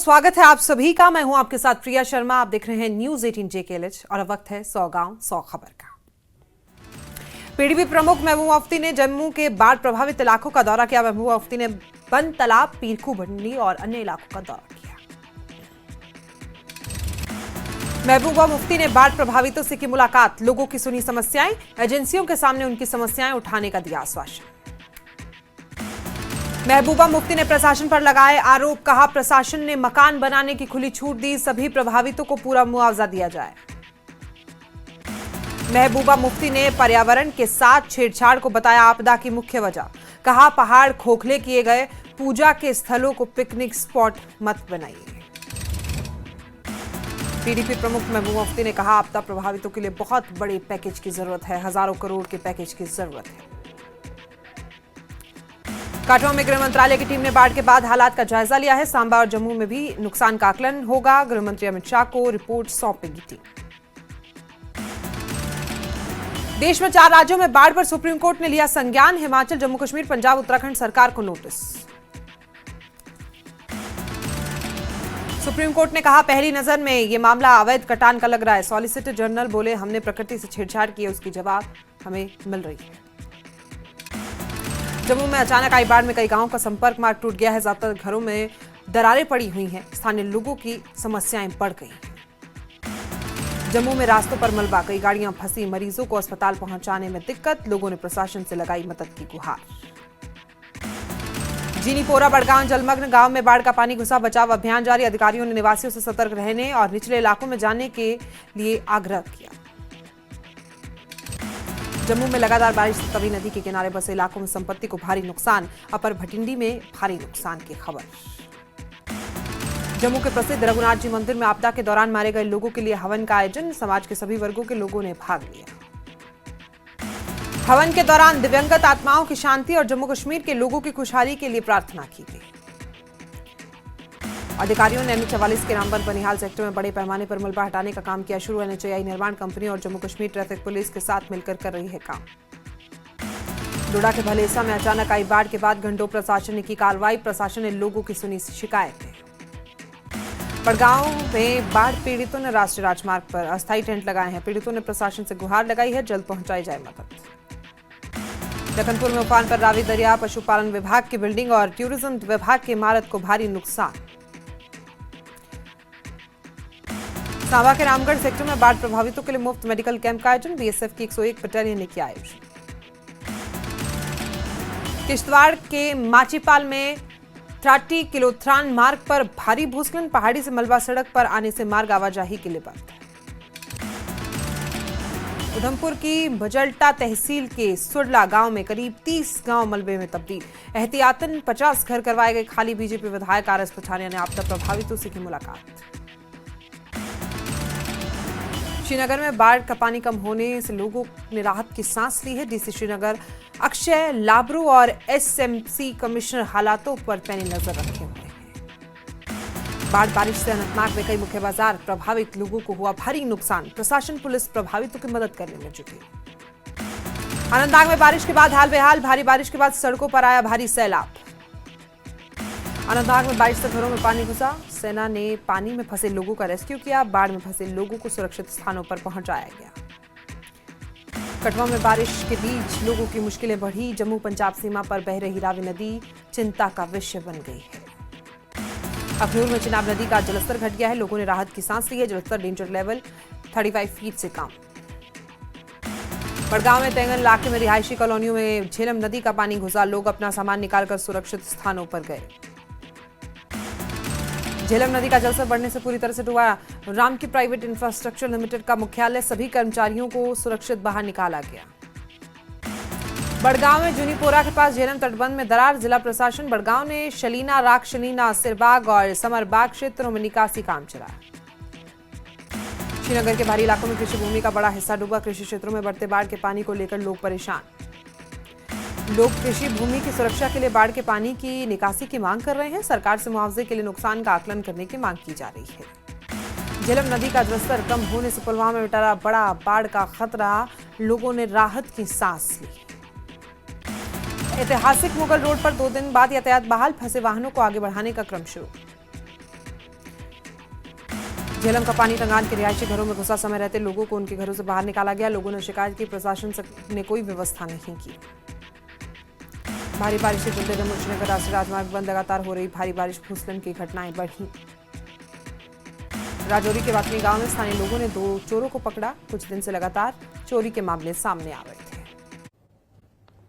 स्वागत है आप सभी का। मैं हूं आपके साथ प्रिया शर्मा। आप देख रहे हैं न्यूज 18 JKLH और अब वक्त है 100 गांव 100 खबर का। पीडीपी प्रमुख महबूबा मुफ्ती ने जम्मू के बाढ़ प्रभावित इलाकों का दौरा किया। महबूबा मुफ्ती ने बंद तालाब, पीरखू भंडी और अन्य इलाकों का दौरा किया। महबूबा मुफ्ती ने बाढ़ प्रभावितों से की मुलाकात, लोगों की सुनी समस्याएं, एजेंसियों के सामने उनकी समस्याएं उठाने का दिया आश्वासन। महबूबा मुफ्ती ने प्रशासन पर लगाए आरोप, कहा प्रशासन ने मकान बनाने की खुली छूट दी, सभी प्रभावितों को पूरा मुआवजा दिया जाए। महबूबा मुफ्ती ने पर्यावरण के साथ छेड़छाड़ को बताया आपदा की मुख्य वजह, कहा पहाड़ खोखले किए गए, पूजा के स्थलों को पिकनिक स्पॉट मत बनाइए। पीडीपी प्रमुख महबूबा मुफ्ती ने कहा आपदा प्रभावितों के लिए बहुत बड़े पैकेज की जरूरत है, हजारों करोड़ के पैकेज की जरूरत है। काठमांडू में गृह मंत्रालय की टीम ने बाढ़ के बाद हालात का जायजा लिया है। सांबा और जम्मू में भी नुकसान का आकलन होगा। गृह मंत्री अमित शाह को रिपोर्ट सौंपेगी टीम। देश में 4 राज्यों में बाढ़ पर सुप्रीम कोर्ट ने लिया संज्ञान। हिमाचल, जम्मू कश्मीर, पंजाब, उत्तराखंड सरकार को नोटिस। सुप्रीम कोर्ट ने कहा पहली नजर में यह मामला अवैध कटान का लग रहा है। सॉलिसिटर जनरल बोले हमने प्रकृति से छेड़छाड़ की है, उसकी जवाब हमें मिल रही है। जम्मू में अचानक आई बाढ़ में कई गांवों का संपर्क मार्ग टूट गया है। ज्यादातर घरों में दरारें पड़ी हुई हैं। स्थानीय लोगों की समस्याएं बढ़ गई हैं। जम्मू में रास्तों पर मलबा, कई गाड़ियां फंसी, मरीजों को अस्पताल पहुंचाने में दिक्कत, लोगों ने प्रशासन से लगाई मदद की गुहार। जीनीपोरा बड़गांव जलमग्न, गांव में बाढ़ का पानी घुसा, बचाव अभियान जारी। अधिकारियों ने निवासियों से सतर्क रहने और निचले इलाकों में जाने के लिए आग्रह किया। जम्मू में लगातार बारिश से तवी नदी के किनारे बसे इलाकों में संपत्ति को भारी नुकसान, अपर भटिंडी में भारी नुकसान की खबर। जम्मू के प्रसिद्ध रघुनाथ जी मंदिर में आपदा के दौरान मारे गए लोगों के लिए हवन का आयोजन, समाज के सभी वर्गों के लोगों ने भाग लिया। हवन के दौरान दिव्यांगत आत्माओं की शांति और जम्मू कश्मीर के लोगों की खुशहाली के लिए प्रार्थना की गई। अधिकारियों ने NH-44 के रामबन बनिहाल सेक्टर में बड़े पैमाने पर मलबा हटाने का काम किया शुरू। NHAI निर्माण कंपनी और जम्मू कश्मीर ट्रैफिक पुलिस के साथ मिलकर कर रही है काम। डोडा के भलेसा में अचानक आई बाढ़ के बाद घंटों प्रशासन ने की कार्रवाई, प्रशासन ने लोगों की सुनी शिकायतें। बड़गांव में बाढ़ पीड़ितों ने राष्ट्रीय राजमार्ग पर अस्थायी टेंट लगाए हैं। पीड़ितों ने प्रशासन से गुहार लगाई है, जल्द पहुंचाई जाए मदद। लखनपुर में उफान पर रावी दरिया, पशुपालन विभाग की बिल्डिंग और टूरिज्म विभाग की इमारत को भारी नुकसान। सांबा के रामगढ़ सेक्टर में बाढ़ प्रभावितों के लिए मुफ्त मेडिकल कैंप का आयोजन, BSF की 101 बटालियन ने किया आयोजन। किश्तवाड़ के माचीपाल में त्राटी किलोथ्रान मार्ग पर भारी भूस्खलन, पहाड़ी से मलबा सड़क पर आने से मार्ग आवाजाही के लिए बंद है। उधमपुर की बजल्टा तहसील के सुरला गांव में करीब 30 गांव मलबे में तब्दील, एहतियातन 50 घर करवाए गए खाली। बीजेपी विधायक RS पठानिया ने आपदा प्रभावितों से की मुलाकात। श्रीनगर में बाढ़ का पानी कम होने से लोगों ने राहत की सांस ली है। DC श्रीनगर अक्षय लाबरू और SMC कमिश्नर हालातों पर पैनी नजर रखे हुए हैं। बाढ़ बारिश से अनंतनाग में कई मुख्य बाजार प्रभावित, लोगों को हुआ भारी नुकसान, प्रशासन पुलिस प्रभावितों की मदद करने में जुटी। अनंतनाग में बारिश के बाद हाल बेहाल, भारी बारिश के बाद सड़कों पर आया भारी सैलाब। अनंतनाग में बारिश से घरों में पानी घुसा, सेना ने पानी में फंसे लोगों का रेस्क्यू किया, बाढ़ में फंसे लोगों को सुरक्षित स्थानों पर पहुंचाया गया। कठुआ में बारिश के बीच लोगों की मुश्किलें बढ़ी, जम्मू पंजाब सीमा पर बह रही रावी नदी चिंता का विषय बन गई है। अखनूर में चिनाब नदी का जलस्तर घट गया है, लोगों ने राहत की सांस ली है, जलस्तर डेंजर लेवल 35 फीट से कम। बड़गांव में तेंगन इलाके में रिहायशी कॉलोनियों में झेलम नदी का पानी घुसा, लोग अपना सामान निकालकर सुरक्षित स्थानों पर गए। झेलम नदी का जलस्तर बढ़ने से पूरी तरह से डूबा रामकी प्राइवेट इंफ्रास्ट्रक्चर लिमिटेड का मुख्यालय, सभी कर्मचारियों को सुरक्षित बाहर निकाला गया। बड़गांव में जूनीपोरा के पास झेलम तटबंध में दरार, जिला प्रशासन बड़गांव ने शलीना, राखशलीना, सिरबाग और समरबाग क्षेत्रों में निकासी काम चलाया। श्रीनगर के भारी इलाकों में कृषि भूमि का बड़ा हिस्सा डूबा, कृषि क्षेत्रों में बढ़ते बाढ़ के पानी को लेकर लोग परेशान। लोग कृषि भूमि की सुरक्षा के लिए बाढ़ के पानी की निकासी की मांग कर रहे हैं। सरकार से मुआवजे के लिए नुकसान का आकलन करने की मांग की जा रही है। झेलम नदी का जलस्तर कम होने से पुलवामा में टला बड़ा बाढ़ का खतरा, लोगों ने राहत की सांस ली। ऐतिहासिक मुगल रोड पर 2 दिन बाद यातायात बहाल, फंसे वाहनों को आगे बढ़ाने का क्रम शुरू। झेलम का पानी टंगान के रिहायशी घरों में घुसा, समय रहते लोगों को उनके घरों से बाहर निकाला गया। लोगों ने शिकायत की, प्रशासन ने कोई व्यवस्था नहीं की। भारी बारिश के चलते जम्मू-श्रीनगर राष्ट्रीय राजमार्ग बंद, लगातार हो रही भारी बारिश, भूस्खलन की घटनाएं बढ़ी। राजौरी के वाकनी गांव में स्थानीय लोगों ने 2 चोरों को पकड़ा। कुछ दिन से लगातार चोरी के मामले सामने आ रहे हैं।